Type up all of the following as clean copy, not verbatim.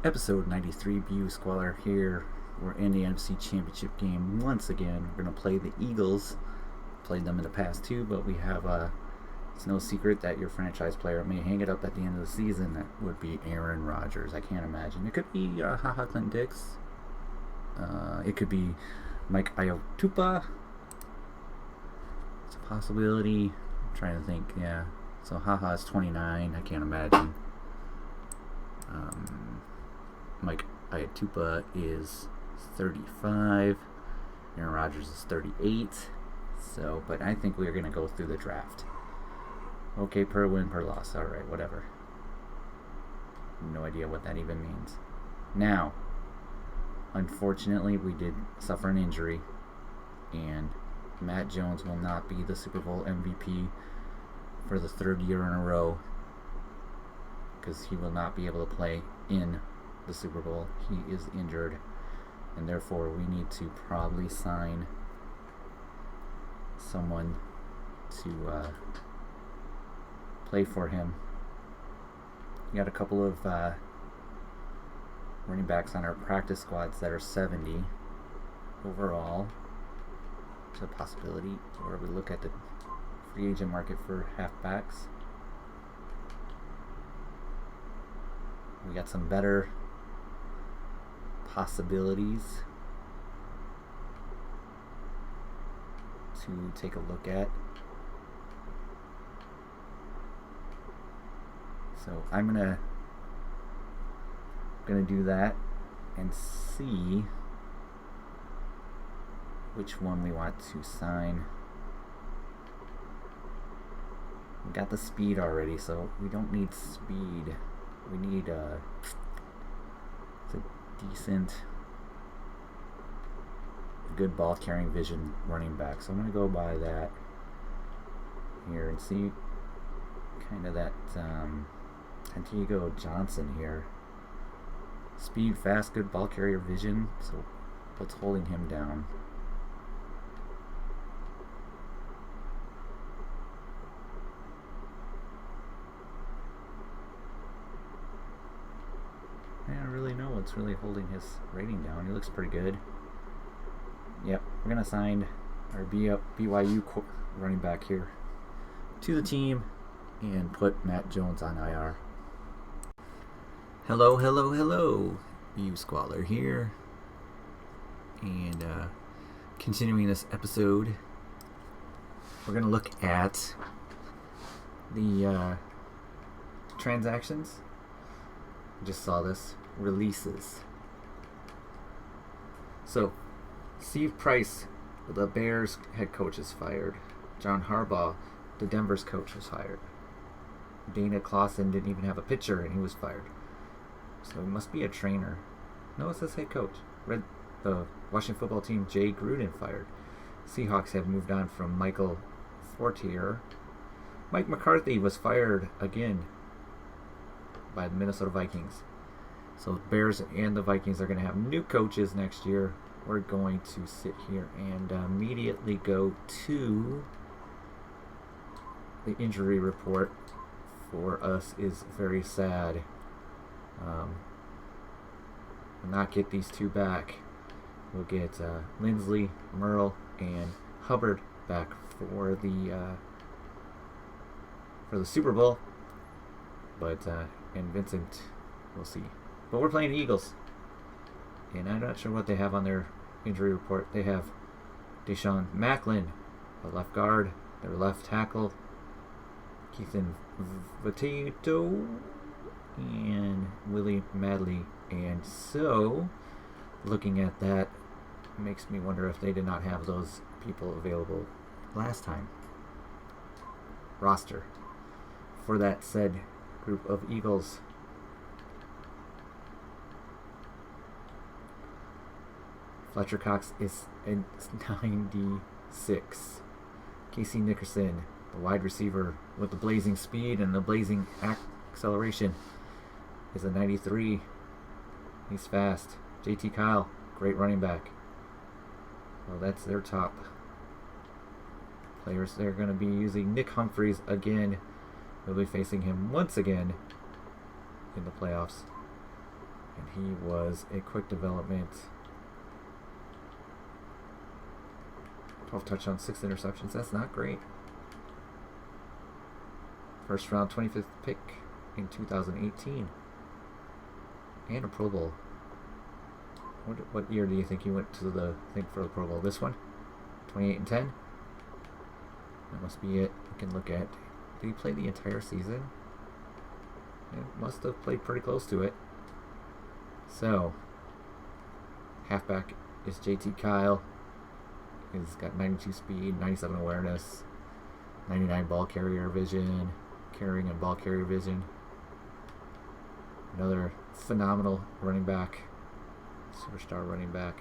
Episode 93 Bu Squalor here. We're in the NFC Championship game once again. We're going to play the Eagles. Played them in the past too, but we have it's no secret that your franchise player may hang it up at the end of the season. That would be Aaron Rodgers. I can't imagine. It could be Haha Clint Dix. It could be Mike Iotupa. It's a possibility. I'm trying to think. Yeah. So Haha is 29. I can't imagine. Mike Iotupa is 35. Aaron Rodgers is 38. So, but I think we're going to go through the draft. Okay, per win, per loss. Alright, whatever. No idea what that even means. Now, unfortunately, we did suffer an injury. And Matt Jones will not be the Super Bowl MVP for the third year in a row. Because he will not be able to play in the Super Bowl. He is injured, and therefore we need to probably sign someone to play for him. We got a couple of running backs on our practice squads that are 70 overall. It's a possibility, or we look at the free agent market for halfbacks. We got some better possibilities to take a look at. So I'm gonna do that and see which one we want to sign. We got the speed already, so we don't need speed. We need it's a decent, good ball carrying vision running back. So I'm going to go by that here and see kind of that Santiago Johnson here. Speed, fast, good ball carrier vision. So what's holding him down? I don't really know what's really holding his rating down. He looks pretty good. Yep, we're going to sign our BYU running back here to the team and put Matt Jones on IR. Hello. Bu Squalor here. And continuing this episode, we're going to look at the transactions. Just saw this. Releases. So, Steve Price, the Bears head coach, is fired. John Harbaugh, the Denver's coach, was fired. Dana Clawson didn't even have a pitcher and he was fired. So he must be a trainer. No, it says head coach. Read the Washington football team, Jay Gruden, fired. Seahawks have moved on from Michael Fortier. Mike McCarthy was fired again by the Minnesota Vikings. So Bears and the Vikings are going to have new coaches next year. We're going to sit here and immediately go to the injury report. For us is very sad. We'll not get these two back. We'll get Lindsley, Merle, and Hubbard back for the Super Bowl. But and Vincent, we'll see. But we're playing the Eagles. And I'm not sure what they have on their injury report. They have Deshaun Macklin, the left guard, their left tackle, Keithan Vitato, and Willie Madley. And so, looking at that, makes me wonder if they did not have those people available last time. Roster for that said group of Eagles. Fletcher Cox is in 96. Casey Nickerson, the wide receiver with the blazing speed and the blazing acceleration, is a 93. He's fast. JT Kyle, great running back. Well, that's their top players. They're going to be using Nick Humphreys again. They'll be facing him once again in the playoffs. And he was a quick development. 12 touchdowns, 6 interceptions. That's not great. First round, 25th pick in 2018. And a Pro Bowl. What year do you think he went to the thing for the Pro Bowl? This one? 28 and 10? That must be it. We can look at. Did he play the entire season? It must have played pretty close to it. So, halfback is JT Kyle. He's got 92 speed, 97 awareness, 99 ball carrier vision, carrying and ball carrier vision. Another phenomenal running back, superstar running back.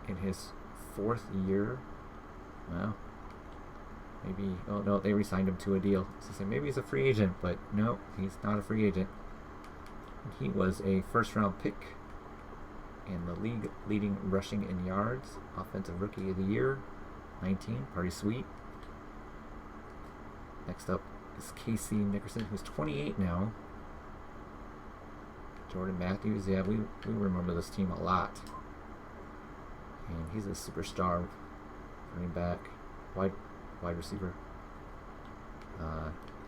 In his 4th year, well, maybe, oh no, they re-signed him to a deal. So maybe he's a free agent, but no, he's not a free agent. He was a first-round pick in the league, leading rushing in yards, offensive rookie of the year, 19, pretty sweet. Next up is Casey Nickerson, who's 28 now. Jordan Matthews, yeah, we remember this team a lot. And he's a superstar running back, wide receiver.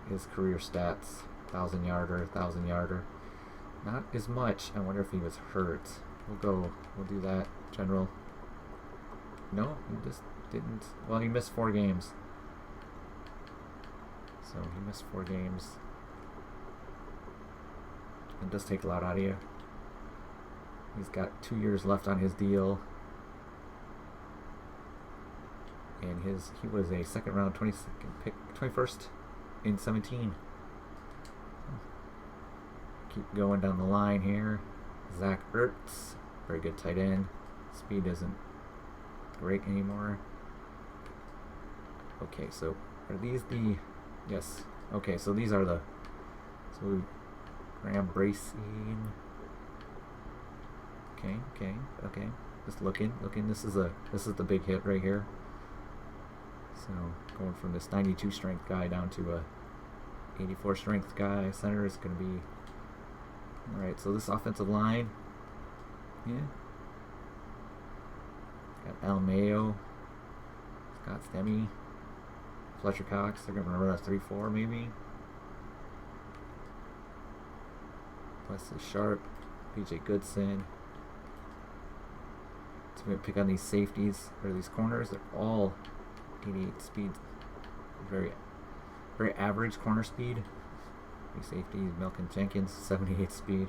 His career stats, 1,000-yarder. Not as much. I wonder if he was hurt. We'll do that. General. No, he just didn't. Well, he missed 4 games. So he missed 4 games. It does take a lot out of you. He's got 2 years left on his deal. And he was a second round 22nd pick, 21st in 17. Keep going down the line here. Zach Ertz, very good tight end. Speed isn't great anymore. Okay, so are these the... Yes. Okay, so these are the... So Graham Bracing. Okay. Just looking. This is the big hit right here. So going from this 92 strength guy down to a 84 strength guy. Center is going to be... Alright, so this offensive line, yeah. Got Al Mayo, Scott Stemme, Fletcher Cox. They're going to run a 3-4 maybe. Wesley Sharp, PJ Goodson. So we're going to pick on these safeties, or these corners. They're all 88 speed. Very, very average corner speed. Safety, Malcolm Jenkins, 78 speed.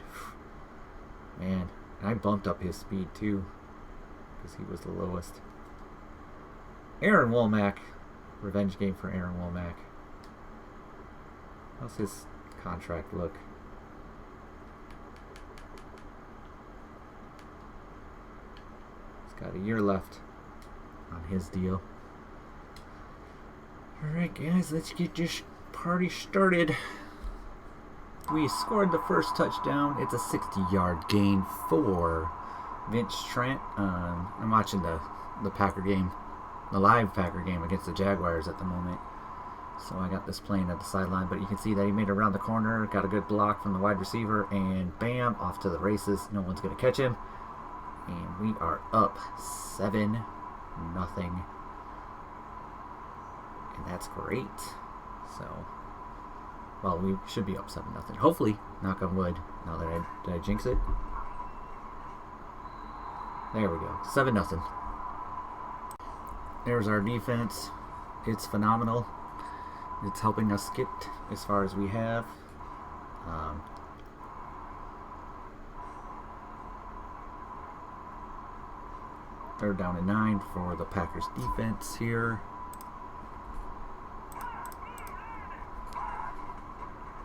Man, and I bumped up his speed too because he was the lowest. Aaron Womack, revenge game for Aaron Womack. How's his contract look? He's got a year left on his deal. Alright guys, let's get this party started. We scored the first touchdown. It's a 60-yard gain for Vince Trent. I'm watching the Packer game, the live Packer game against the Jaguars at the moment. So I got this playing at the sideline, but you can see that he made it around the corner, got a good block from the wide receiver, and bam, off to the races. No one's going to catch him. And we are up 7-0. And that's great. So... Well, we should be up 7-0. Hopefully, knock on wood. Now that did I jinx it? There we go. 7-0. There's our defense. It's phenomenal. It's helping us get as far as we have. Third down and 9 for the Packers defense here.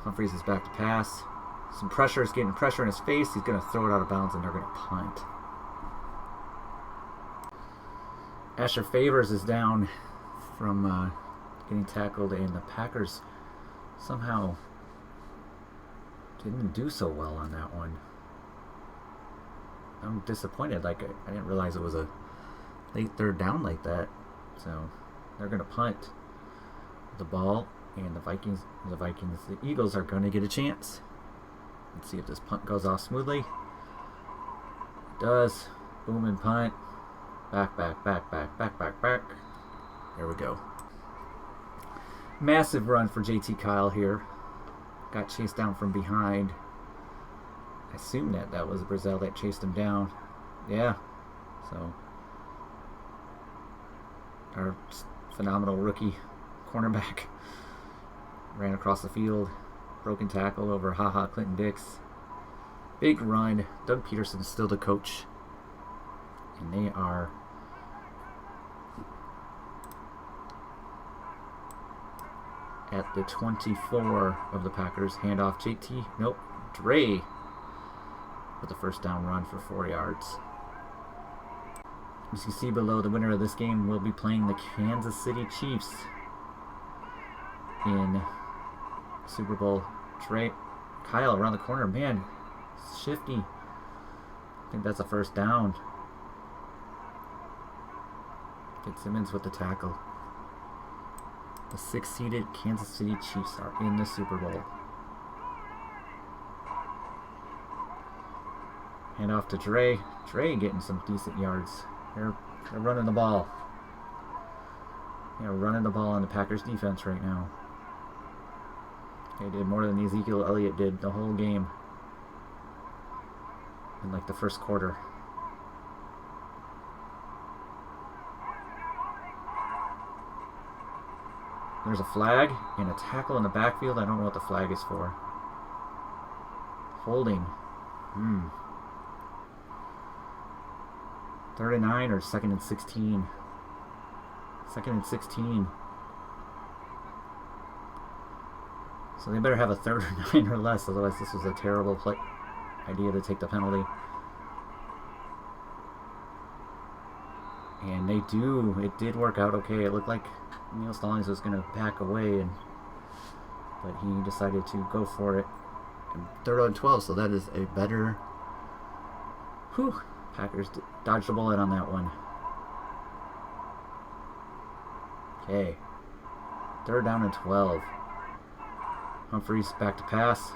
Humphreys is back to pass. Some pressure is getting pressure in his face. He's going to throw it out of bounds, and they're going to punt. Asher Favors is down from getting tackled, and the Packers somehow didn't do so well on that one. I'm disappointed. Like, I didn't realize it was a late third down like that. So they're going to punt the ball. And the Eagles are going to get a chance. Let's see if this punt goes off smoothly. It does. Boom and punt. Back, back, back, back, back, back, back. There we go. Massive run for JT Kyle here. Got chased down from behind. I assume that was Brazil that chased him down. Yeah. So our phenomenal rookie cornerback ran across the field. Broken tackle over Clinton Dix. Big run. Doug Peterson is still the coach. And they are at the 24 of the Packers. Handoff JT. Nope. Dre with the first down run for 4 yards. As you see below, the winner of this game will be playing the Kansas City Chiefs in Super Bowl. Dre, Kyle around the corner. Man, shifty. I think that's a first down. Fitzsimmons with the tackle. The 6-seeded Kansas City Chiefs are in the Super Bowl. Hand off to Dre. Dre getting some decent yards. They're running the ball. They're running the ball on the Packers defense right now. They did more than Ezekiel Elliott did the whole game in like the first quarter. There's a flag and a tackle in the backfield. I don't know what the flag is for. Holding. 3rd and 9 or 2nd and 16? 2nd and 16. So they better have a 3rd and 9 or less, otherwise this was a terrible idea to take the penalty. And they do. It did work out okay. It looked like Neil Stallings was going to back away, but he decided to go for it. And 3rd and 12, so that is a better... Whew. Packers dodged a bullet on that one. Okay. 3rd down and 12. Humphreys back to pass.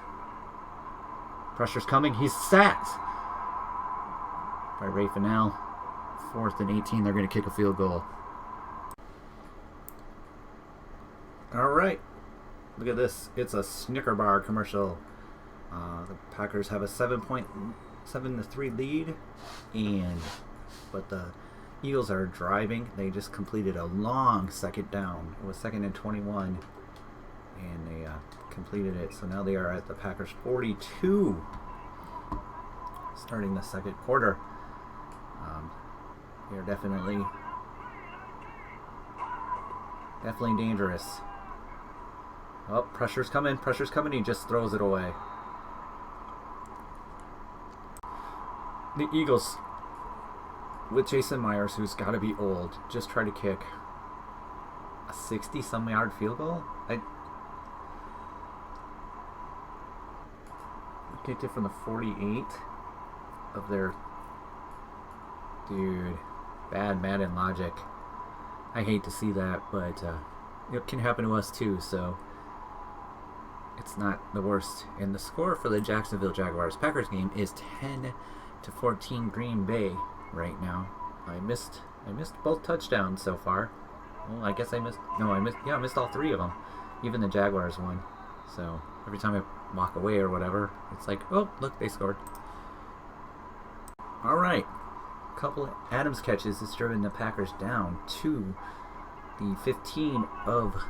Pressure's coming. He's sacked by Ray Fennell. 4th and 18. They're going to kick a field goal. Alright. Look at this. It's a Snicker bar commercial. The Packers have a 7-3 lead, but the Eagles are driving. They just completed a long 2nd down. It was 2nd and 21, and they completed it. So now they are at the Packers 42, starting the 2nd quarter. They are definitely dangerous. Oh, pressure's coming. He just throws it away. The Eagles, with Jason Myers, who's got to be old, just try to kick a 60-some yard field goal. I kicked it from the 48 of their... Dude, bad Madden logic. I hate to see that, but it can happen to us too, so it's not the worst. And the score for the Jacksonville Jaguars-Packers game is 10-14 Green Bay right now. I missed both touchdowns so far. Well, I guess I missed all 3 of them. Even the Jaguars won. So every time I walk away or whatever, it's like, oh, look, they scored. All right. Couple Adams catches has driven the Packers down to the 15 of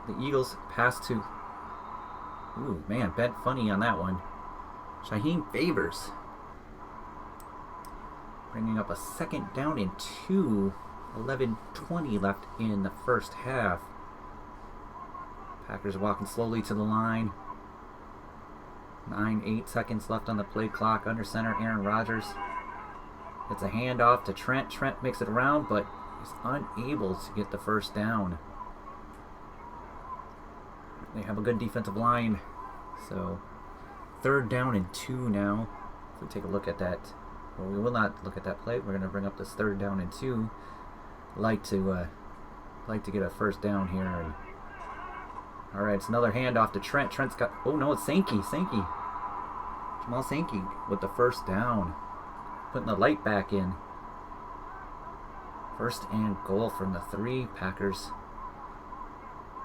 the Eagles. Pass to... Ooh, man, bent funny on that one. Shaheem Favors bringing up a 2nd down and 2. 11:20 left in the first half. Packers walking slowly to the line. 8 seconds left on the play clock. Under center, Aaron Rodgers. It's a handoff to Trent. Trent makes it around, but is unable to get the first down. They have a good defensive line. So 3rd down and 2 now. If we take a look at that, well, we will not look at that play. We're going to bring up this 3rd down and 2. Like to get a first down here and All right, it's another handoff to Trent. Trent's got... Oh, no, it's Sankey. Jamal Sankey with the first down. Putting the light back in. First and goal from the 3. Packers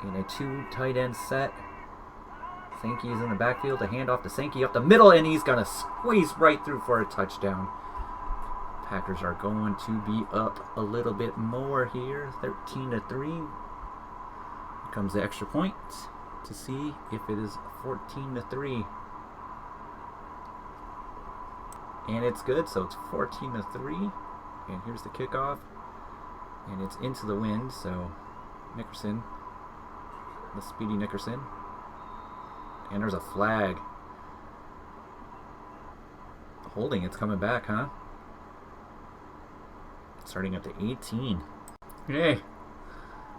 in a 2 tight end set. Sankey's in the backfield. A handoff to Sankey up the middle, and he's going to squeeze right through for a touchdown. Packers are going to be up a little bit more here. 13-3. Here comes the extra point to see if it is 14-3. And it's good, so it's 14-3. And here's the kickoff. And it's into the wind, so Nickerson, the speedy Nickerson. And there's a flag. Holding, it's coming back, huh? Starting up to 18. Yay!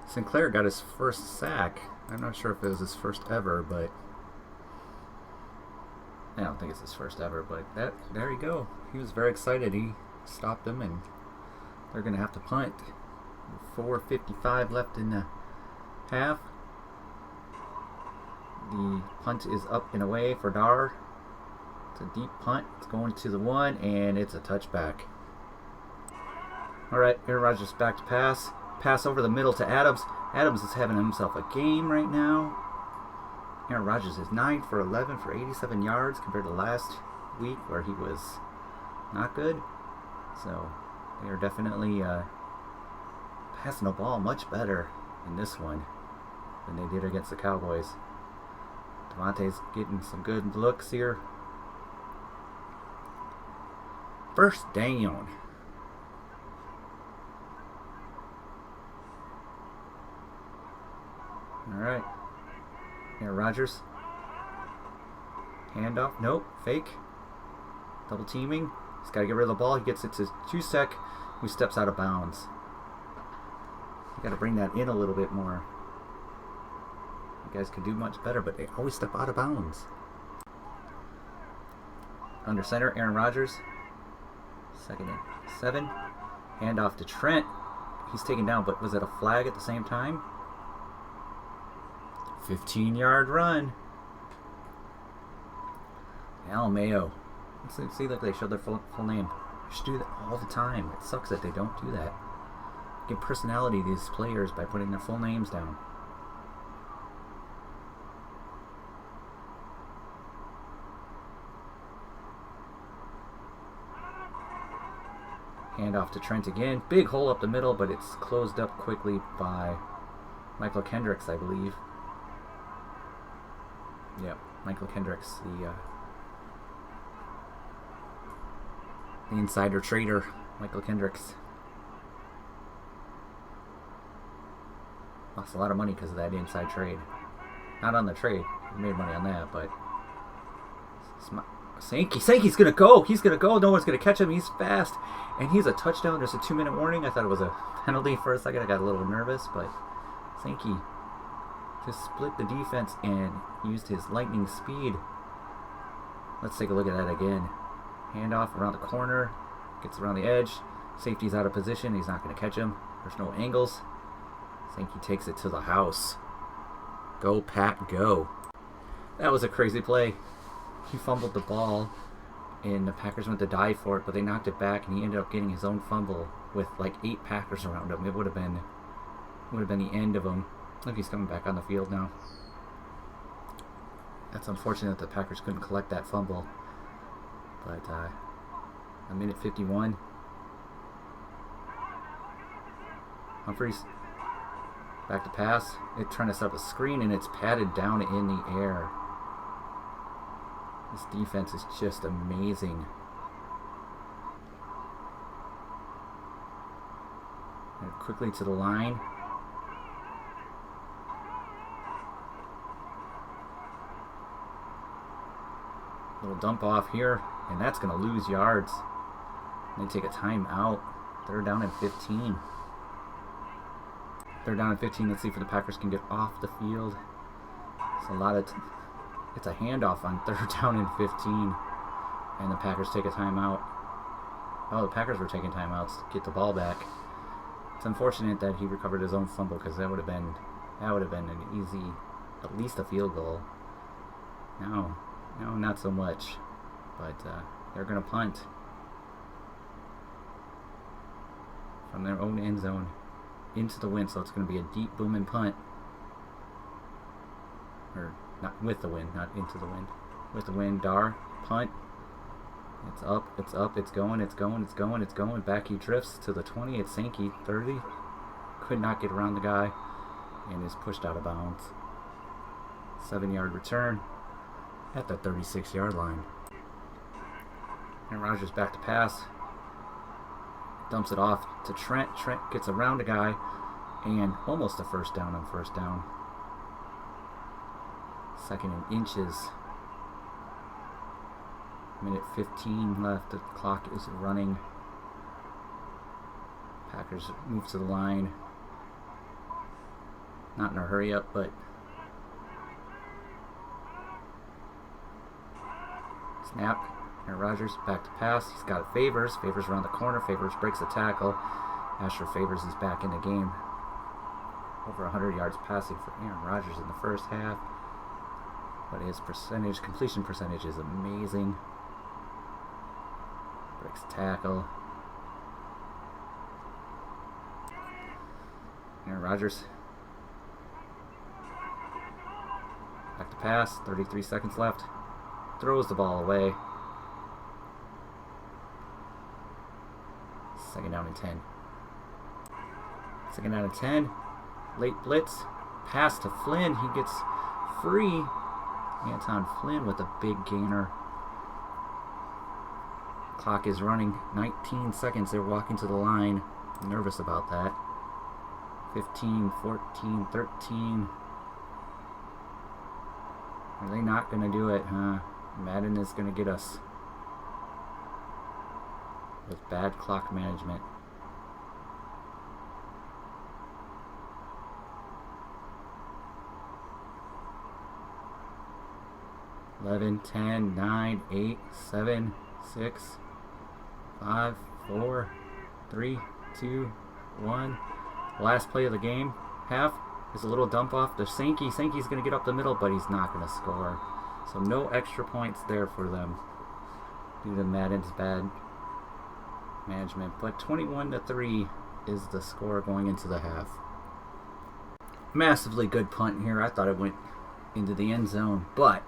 Sinclair got his first sack. I'm not sure if it was his first ever, but I don't think it's his first ever, but there you go. He was very excited. He stopped them, and they're going to have to punt. 4:55 left in the half. The punt is up and away for Dar. It's a deep punt. It's going to the 1, and it's a touchback. All right, Aaron Rodgers back to pass. Pass over the middle to Adams. Adams is having himself a game right now. Aaron Rodgers is 9 for 11 for 87 yards compared to last week where he was not good. So they are definitely passing the ball much better in this one than they did against the Cowboys. Devontae's getting some good looks here. First down. Alright. Aaron Rodgers. Handoff. Nope. Fake. Double teaming. He's got to get rid of the ball. He gets it to Chusek, who steps out of bounds. You got to bring that in a little bit more. You guys could do much better, but they always step out of bounds. Under center, Aaron Rodgers. 2nd and 7. Handoff to Trent. He's taken down, but was it a flag at the same time? 15-yard run. Al Mayo. Let's see, like they showed their full name. They should do that all the time. It sucks that they don't do that. Give personality to these players by putting their full names down. Handoff to Trent again. Big hole up the middle, but it's closed up quickly by Michael Kendricks, I believe. Yep, Michael Kendricks, the insider trader, Michael Kendricks. Lost a lot of money because of that inside trade. Not on the trade. He made money on that, but Sankey's gonna go. He's gonna go. No one's gonna catch him. He's fast, and he's a touchdown. There's a 2-minute warning. I thought it was a penalty for a second. I got a little nervous, but Sankey just split the defense and used his lightning speed. Let's take a look at that again. Handoff around the corner. Gets around the edge. Safety's out of position. He's not going to catch him. There's no angles. Sankey takes it to the house. Go, Pat, go. That was a crazy play. He fumbled the ball, and the Packers went to dive for it, but they knocked it back, and he ended up getting his own fumble with like 8 Packers around him. It would have been the end of him. Look, he's coming back on the field now. That's unfortunate that the Packers couldn't collect that fumble. But a minute 51. Humphries back to pass. It's trying to set up a screen, and it's patted down in the air. This defense is just amazing. And quickly to the line. Little dump off here, and that's going to lose yards. And they take a timeout. They're down at 15. They're down at 15. Let's see if the Packers can get off the field. It's a lot of... It's a handoff on 3rd down and 15. And the Packers take a timeout. Oh, the Packers were taking timeouts to get the ball back. It's unfortunate that he recovered his own fumble, because that would have been an at least a field goal. No, not so much. But they're going to punt from their own end zone into the wind. So it's going to be a deep booming punt. Or not with the wind, not into the wind. With the wind, Dar, punt. It's up, it's going. Back he drifts to the 20. It's Sankey, 30. Could not get around the guy and is pushed out of bounds. 7-yard return at the 36-yard line. And Rodgers back to pass. Dumps it off to Trent. Trent gets around a guy and almost a first down on first down. 2nd and inches. Minute 15 left. The clock is running. Packers move to the line. Not in a hurry up, but snap. Aaron Rodgers back to pass. He's got Favors. Favors around the corner. Favors breaks a tackle. Asher Favors is back in the game. Over 100 yards passing for Aaron Rodgers in the first half. But his completion percentage is amazing. Breaks tackle. Aaron Rodgers. Back to pass. 33 seconds left. Throws the ball away. 2nd down and 10. 2nd down and 10. Late blitz. Pass to Flynn. He gets free. Anton Flynn with a big gainer. Clock is running. 19 seconds. They're walking to the line. Nervous about that. 15, 14, 13. Are they not going to do it, huh? Madden is going to get us with bad clock management. Eleven, 10, 9, 8, 7, 6, 5, 4, 3, 2, 1. Last play of the game. Half is a little dump off to Sankey. Sankey's going to get up the middle, but he's not going to score. So no extra points there for them due to Madden's bad management. But 21-3 is the score going into the half. Massively good punt here. I thought it went into the end zone, but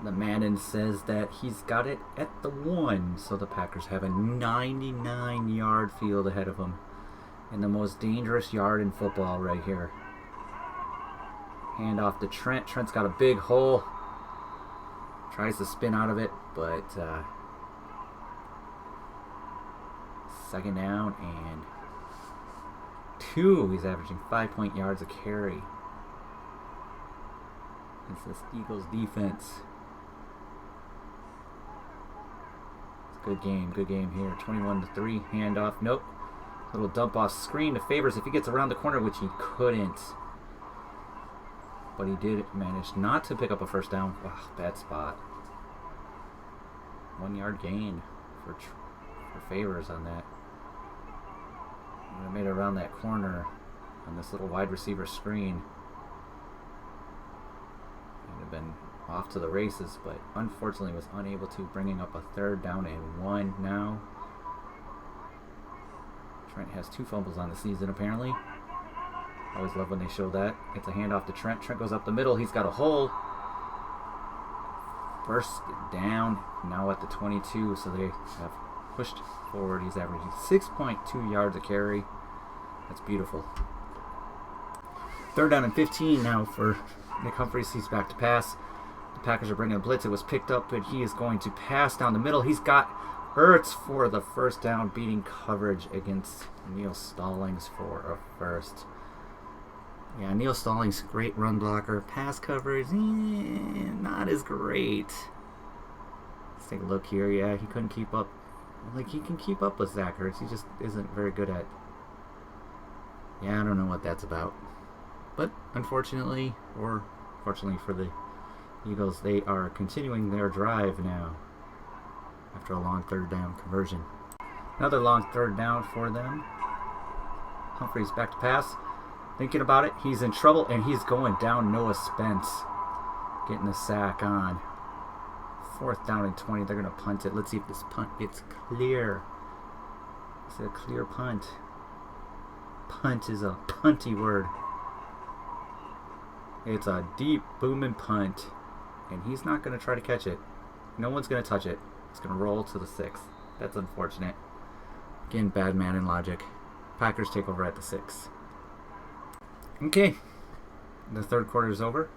the Madden says that he's got it at the 1. So the Packers have a 99-yard field ahead of them. And the most dangerous yard in football right here. Hand off to Trent. Trent's got a big hole. Tries to spin out of it, but 2nd down and 2. He's averaging 5 yards a carry. It's this Eagles defense. It's a good game here. 21-3. Handoff. Nope. Little dump off screen to Favors if he gets around the corner, which he couldn't. But he did manage not to pick up a first down. Oh, bad spot. 1 yard gain for Favors on that. Would have made it around that corner on this little wide receiver screen. Would have been off to the races, but unfortunately was unable to, bringing up a 3rd down and 1 now. Trent has 2 fumbles on the season, apparently. Always love when they show that. It's a handoff to Trent. Trent goes up the middle. He's got a hole. Burst down. Now at the 22, so they have pushed forward. He's averaging 6.2 yards a carry. That's beautiful. 3rd down and 15 now for Nick Humphries. He's back to pass. The Packers are bringing a blitz. It was picked up, but he is going to pass down the middle. He's got Ertz for the first down, beating coverage against Neil Stallings for a first. Yeah, Neil Stallings, great run blocker. Pass coverage, not as great. Let's take a look here. Yeah, he couldn't keep up. Like, he can keep up with Zach Ertz. He just isn't very good at. Yeah, I don't know what that's about. But unfortunately, or fortunately for the Eagles, they are continuing their drive now after a long 3rd down conversion. Another long 3rd down for them. Humphries back to pass. thinking about it. He's in trouble, and he's going down. Noah Spence getting the sack on. 4th down and 20. They're going to punt it. Let's see if this punt gets clear. It's a clear punt. Punt is a punty word. It's a deep booming punt, and he's not going to try to catch it. No one's going to touch it. It's going to roll to the 6. That's unfortunate. Again, bad man in logic. Packers take over at the 6. Okay. The 3rd quarter is over.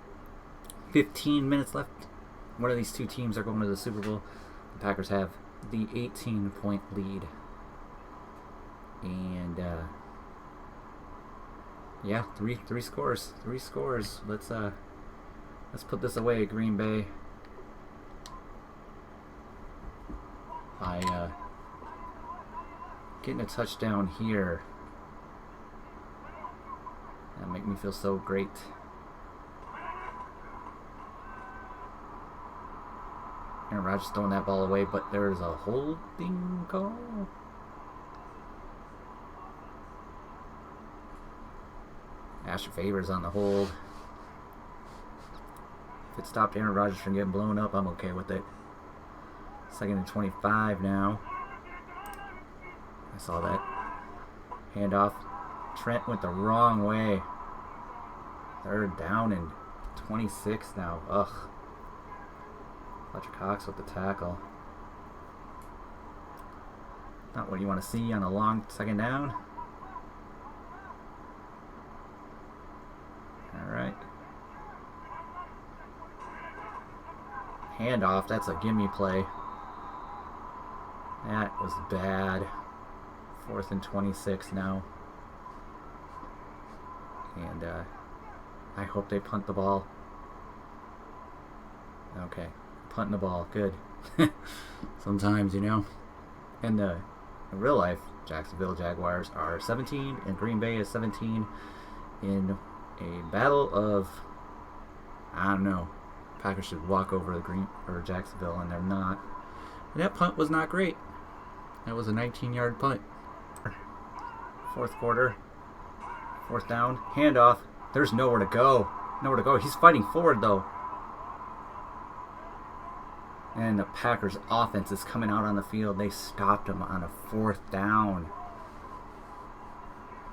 15 minutes left. One of these two teams are going to the Super Bowl. The Packers have the 18-point lead. And, yeah, three scores. 3 scores. Let's put this away, Green Bay. By getting a touchdown here. That make me feel so great. Aaron Rodgers throwing that ball away, but there's a holding call. Asher Favors on the hold. If it stopped Aaron Rodgers from getting blown up, I'm okay with it. 2nd and 25 now. I saw that. Handoff. Trent went the wrong way. 3rd down and 26 now. Ugh. Fletcher Cox with the tackle. Not what you want to see on a long 2nd down. Alright. Handoff. That's a gimme play. That was bad. 4th and 26 now. And I hope they punt the ball. Okay. Punting the ball. Good. Sometimes, you know. And in real life, Jacksonville Jaguars are 17 and Green Bay is 17 in a battle of, I don't know. Packers should walk over the Jacksonville, and they're not. And that punt was not great. That was a 19-yard punt. 4th quarter. 4th down. Handoff. There's nowhere to go. Nowhere to go. He's fighting forward, though. And the Packers offense is coming out on the field. They stopped him on a 4th down.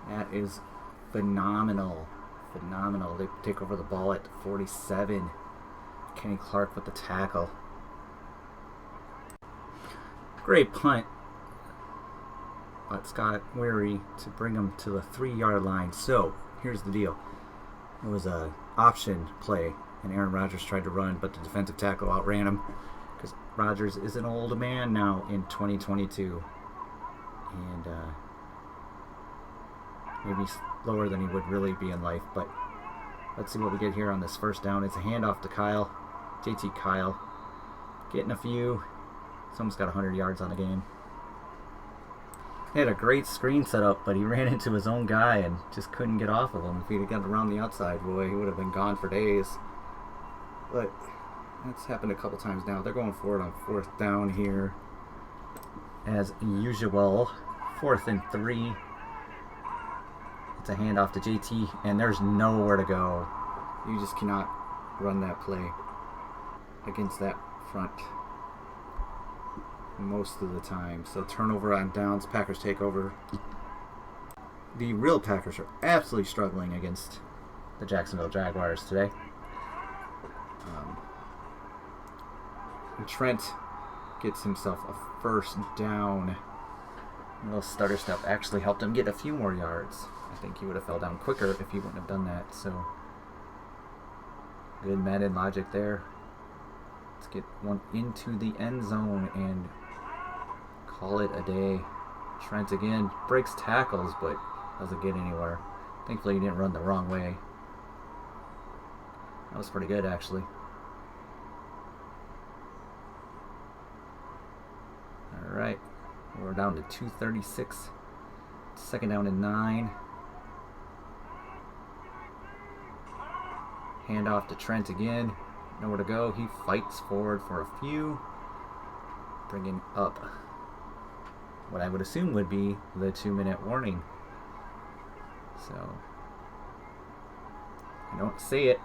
That is phenomenal. Phenomenal. They take over the ball at 47. Kenny Clark with the tackle. Great punt. But Scott Weary to bring him to the 3-yard line. So, here's the deal. It was an option play, and Aaron Rodgers tried to run, but the defensive tackle outran him. Because Rodgers is an old man now in 2022. And maybe slower than he would really be in life. But let's see what we get here on this 1st down. It's a handoff to Kyle. JT Kyle. Getting a few. He's almost got 100 yards on the game. He had a great screen set up, but he ran into his own guy and just couldn't get off of him. If he'd have gotten around the outside, boy, he would have been gone for days. But that's happened a couple times now. They're going for it on 4th down here. As usual. 4th and 3. It's a handoff to JT, and there's nowhere to go. You just cannot run that play against that front most of the time. So turnover on downs. Packers take over. The real Packers are absolutely struggling against the Jacksonville Jaguars today. And Trent gets himself a 1st down. A little stutter step actually helped him get a few more yards. I think he would have fell down quicker if he wouldn't have done that. So good Madden logic there. Let's get one into the end zone and call it a day. Trent again breaks tackles, but doesn't get anywhere. Thankfully, he didn't run the wrong way. That was pretty good, actually. All right, we're down to 2:36. 2nd down and 9. Handoff to Trent again. Nowhere to go. He fights forward for a few. Bringing up what I would assume would be the 2-minute warning. So, I don't say it.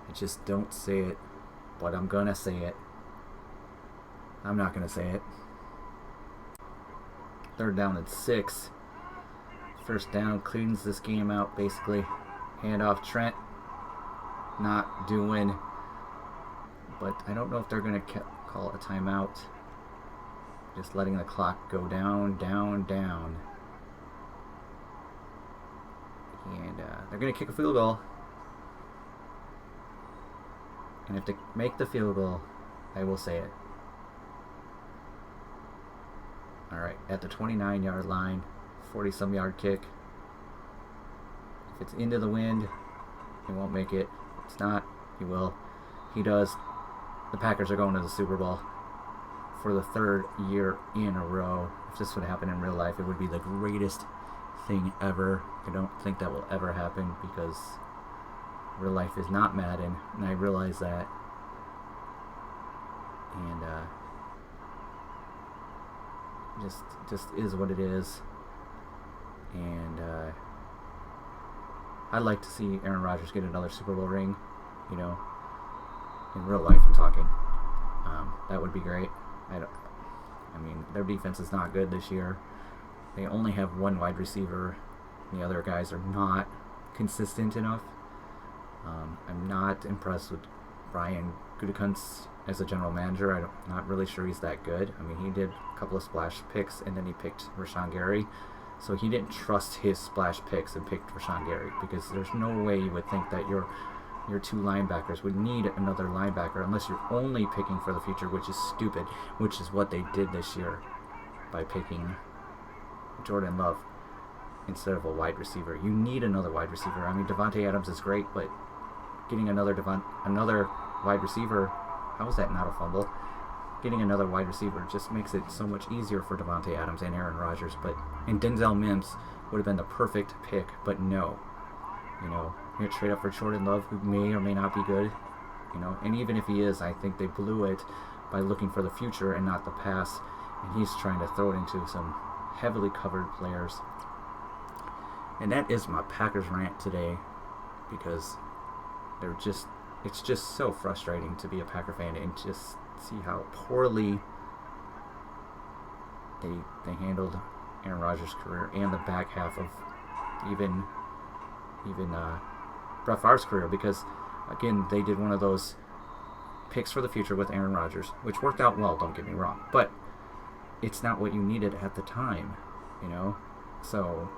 I just don't say it. But I'm gonna say it. I'm not gonna say it. 3rd down and 6. First down, cleans this game out basically. Hand off Trent. Not doing. But I don't know if they're gonna call a timeout. Just letting the clock go down, down, down. And they're going to kick a field goal. And if they make the field goal, I will say it. Alright, at the 29-yard line, 40-some yard kick. If it's into the wind, he won't make it. If it's not, he will. He does. The Packers are going to the Super Bowl for the 3rd year in a row. If this would happen in real life, it would be the greatest thing ever. I don't think that will ever happen because real life is not Madden, and I realize that. And just is what it is. And I'd like to see Aaron Rodgers get another Super Bowl ring, you know, in real life I'm talking. That would be great. I mean, their defense is not good this year. They only have one wide receiver. The other guys are not consistent enough. I'm not impressed with Brian Gutekunst as a general manager. I'm not really sure he's that good. I mean, he did a couple of splash picks, and then he picked Rashawn Gary. So he didn't trust his splash picks and picked Rashawn Gary, because there's no way you would think that your 2 linebackers would need another linebacker unless you're only picking for the future, which is stupid, which is what they did this year by picking Jordan Love instead of a wide receiver. You need another wide receiver. I mean, Devontae Adams is great, but getting another wide receiver, how is that not a fumble? Getting another wide receiver just makes it so much easier for Devontae Adams and Aaron Rodgers. And Denzel Mims would have been the perfect pick, but no. You know, you're going to trade up for Jordan Love, who may or may not be good. You know, and even if he is, I think they blew it by looking for the future and not the past. And he's trying to throw it into some heavily covered players. And that is my Packers rant today, because it's just so frustrating to be a Packer fan and just see how poorly they handled Aaron Rodgers' career and the back half of even Brett Favre's career, because again, they did one of those picks for the future with Aaron Rodgers, which worked out well, don't get me wrong, but it's not what you needed at the time, you know. So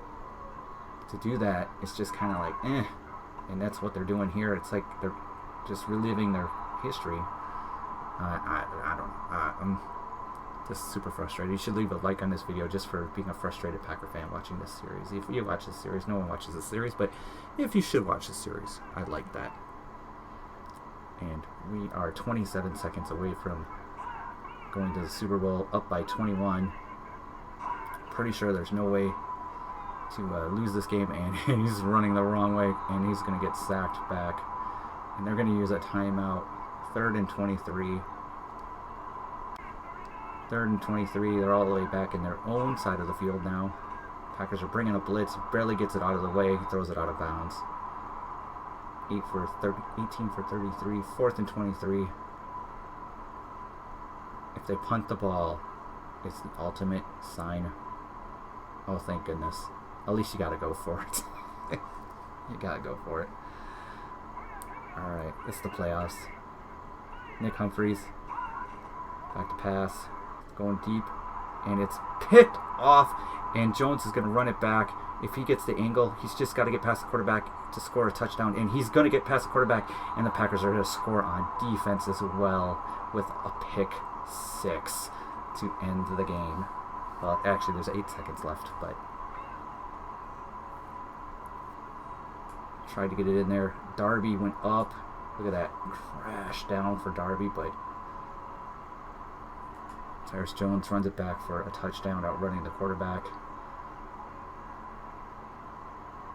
to do that, it's just kind of like and that's what they're doing here. It's like they're just reliving their history. I don't know. I'm just super frustrated. You should leave a like on this video just for being a frustrated Packer fan watching this series. If you watch this series, no one watches this series, but if you should watch this series, I'd like that. And we are 27 seconds away from going to the Super Bowl, up by 21. Pretty sure there's no way to lose this game, and he's running the wrong way, and he's going to get sacked back. And they're going to use a timeout. 3rd and 23. 3rd and 23. They're all the way back in their own side of the field now. Packers are bringing a blitz. Barely gets it out of the way. He throws it out of bounds. 18 for 33. 4th and 23. If they punt the ball, it's the ultimate sign. Oh, thank goodness. At least you got to go for it. You got to go for it. Alright, it's the playoffs. Nick Humphries, back to pass, going deep, and it's picked off, and Jones is going to run it back. If he gets the angle, he's just got to get past the quarterback to score a touchdown, and he's going to get past the quarterback, and the Packers are going to score on defense as well with a pick 6 to end the game. Well, actually, there's 8 seconds left, but tried to get it in there. Darby went up. Look at that crash down for Darby, but Cyrus Jones runs it back for a touchdown, outrunning the quarterback.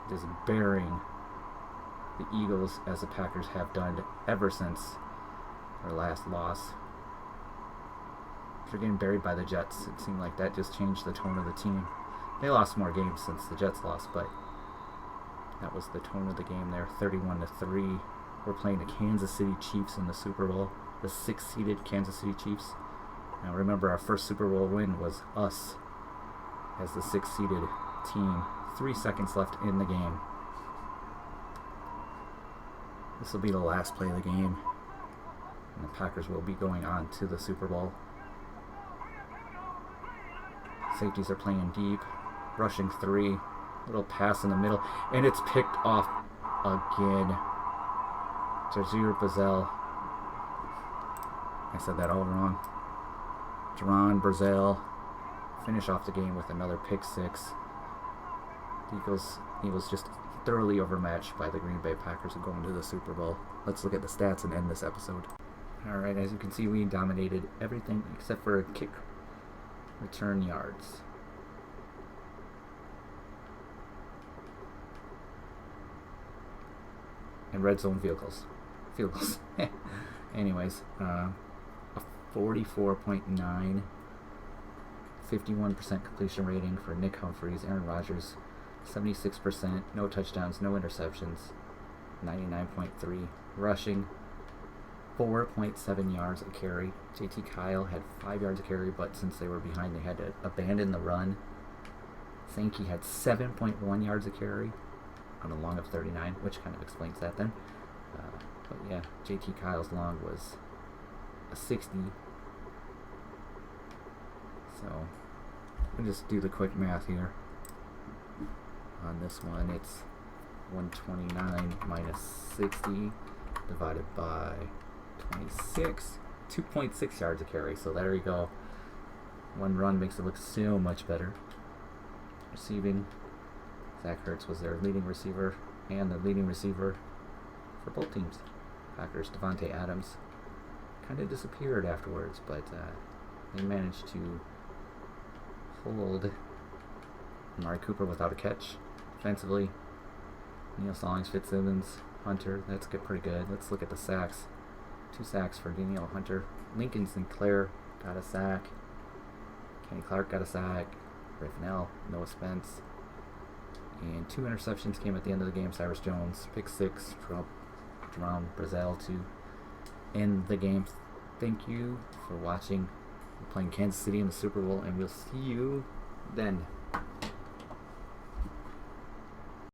Just burying the Eagles, as the Packers have done ever since their last loss. They're getting buried by the Jets. It seemed like that just changed the tone of the team. They lost more games since the Jets lost, but That was the tone of the game there, 31-3. We're playing the Kansas City Chiefs in the Super Bowl, the 6th-seeded Kansas City Chiefs. Now remember, our first Super Bowl win was us as the 6th-seeded team. 3 seconds left in the game. This will be the last play of the game, and the Packers will be going on to the Super Bowl. Safeties are playing deep, rushing 3, little pass in the middle, and it's picked off again. Jair Brazil. I said that all wrong. Jerron Brazil finish off the game with another pick 6. He was just thoroughly overmatched by the Green Bay Packers who go into the Super Bowl. Let's look at the stats and end this episode. Alright, as you can see, we dominated everything except for kick return yards. And red zone field goals. Anyways, a 44.9, 51% completion rating for Nick Humphries. Aaron Rodgers, 76%, no touchdowns, no interceptions, 99.3 rushing, 4.7 yards a carry. JT Kyle had 5 yards a carry, but since they were behind, they had to abandon the run. Sankey had 7.1 yards a carry on a long of 39, which kind of explains that then. But yeah, JT Kyle's long was a 60. So we'll just do the quick math here. On this one, it's 129 minus 60 divided by 26, 2.6 yards a carry. So there you go. One run makes it look so much better. Receiving, Zach Ertz was their leading receiver and the leading receiver for both teams. Packers, Devontae Adams kind of disappeared afterwards, but they managed to hold Amari Cooper without a catch. Offensively, Neil Stallings, Fitzsimmons, Hunter, that's pretty good. Let's look at the sacks. 2 sacks for Danielle Hunter. Lincoln Sinclair got a sack. Kenny Clark got a sack. Ray Fennell, Noah Spence. And 2 interceptions came at the end of the game. Cyrus Jones, pick 6 from Jerome Brazil to end the game. Thank you for watching. We're playing Kansas City in the Super Bowl, and we'll see you then.